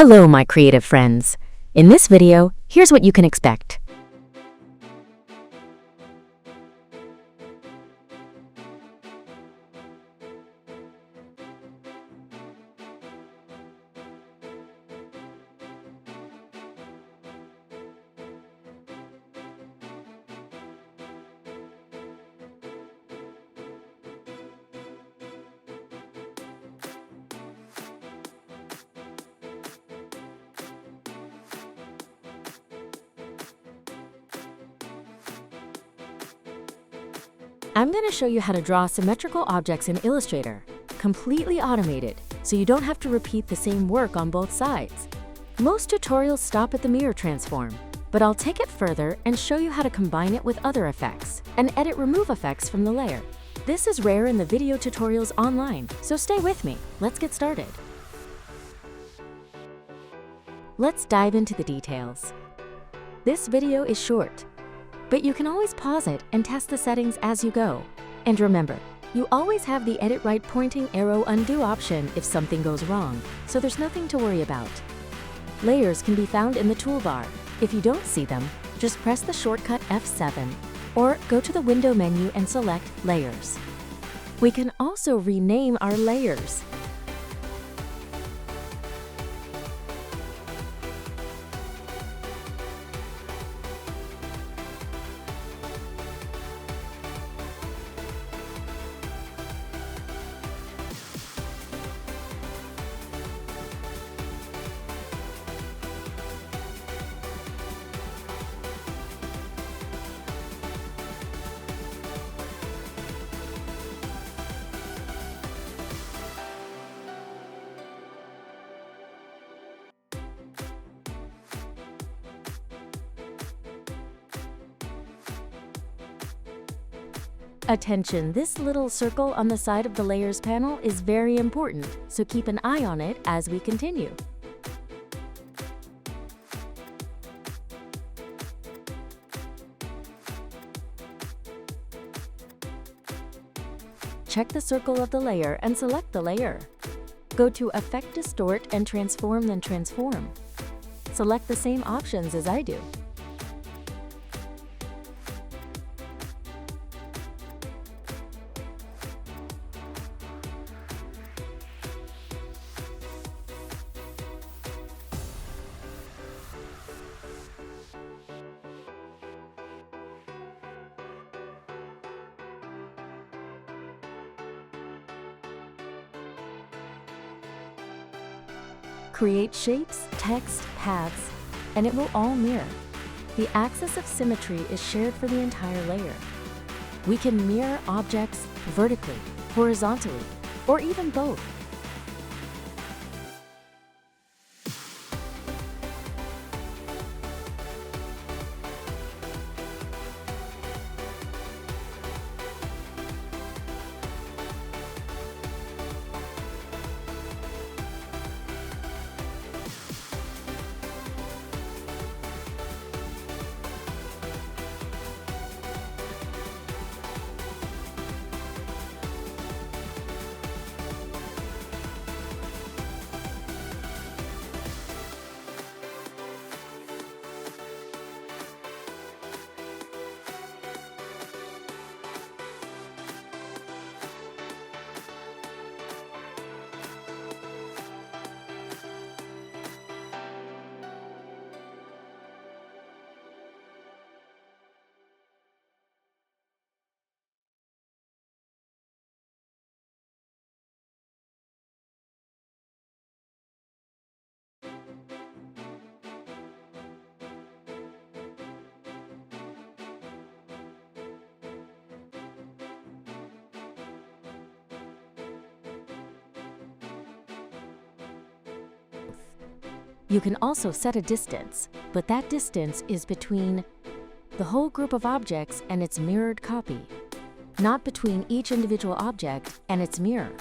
Hello, my creative friends. In this video, here's what you can expect. I'm going to show you how to draw symmetrical objects in Illustrator, completely automated, so you don't have to repeat the same work on both sides. Most tutorials stop at the mirror transform, but I'll take it further and show you how to combine it with other effects and edit remove effects from the layer. This is rare in the video tutorials online, so stay with me. Let's get started. Let's dive into the details. This video is short, but you can always pause it and test the settings as you go. And remember, you always have the Edit Right Pointing Arrow Undo option if something goes wrong, so there's nothing to worry about. Layers can be found in the toolbar. If you don't see them, just press the shortcut F7, or go to the window menu and select Layers. We can also rename our layers. Attention, this little circle on the side of the Layers panel is very important, so keep an eye on it as we continue. Check the circle of the layer and select the layer. Go to Effect, Distort, and Transform, then Transform. Select the same options as I do. Create shapes, text, paths, and it will all mirror. The axis of symmetry is shared for the entire layer. We can mirror objects vertically, horizontally, or even both. You can also set a distance, but that distance is between the whole group of objects and its mirrored copy, not between each individual object and its mirror.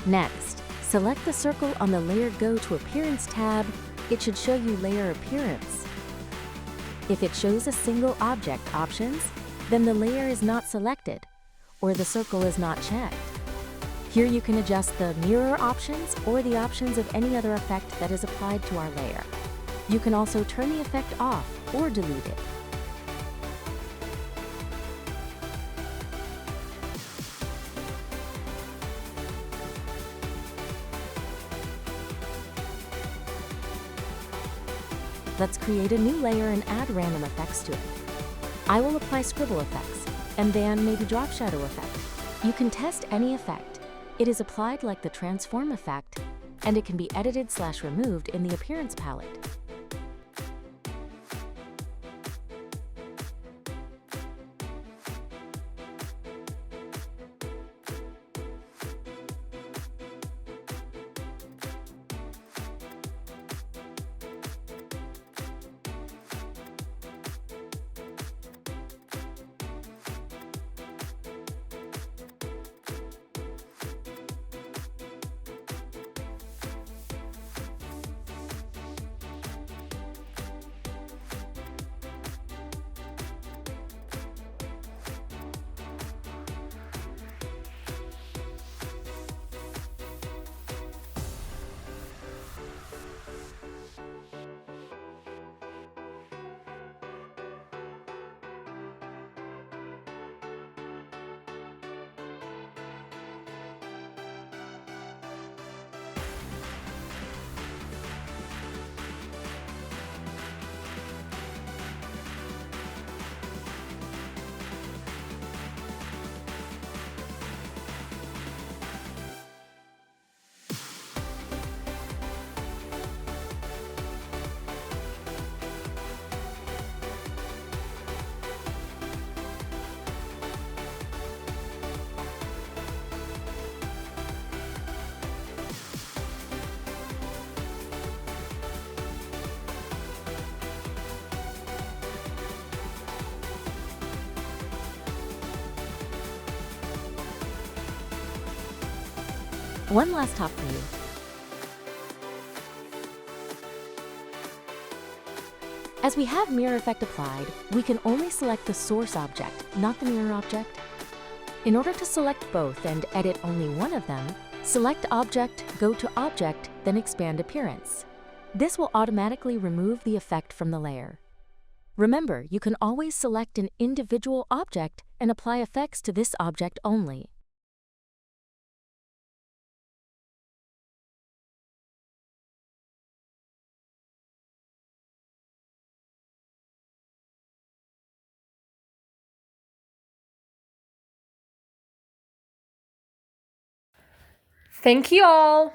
Next, select the circle on the Layer Go to Appearance tab. It should show you Layer Appearance. If it shows a single object options, then the layer is not selected, or the circle is not checked. Here you can adjust the mirror options or the options of any other effect that is applied to our layer. You can also turn the effect off or delete it. Let's create a new layer and add random effects to it. I will apply scribble effects, and then maybe drop shadow effect. You can test any effect. It is applied like the transform effect, and it can be edited/removed in the appearance palette. One last top for you. As we have mirror effect applied, we can only select the source object, not the mirror object. In order to select both and edit only one of them, select Object, go to Object, then expand Appearance. This will automatically remove the effect from the layer. Remember, you can always select an individual object and apply effects to this object only. Thank you all!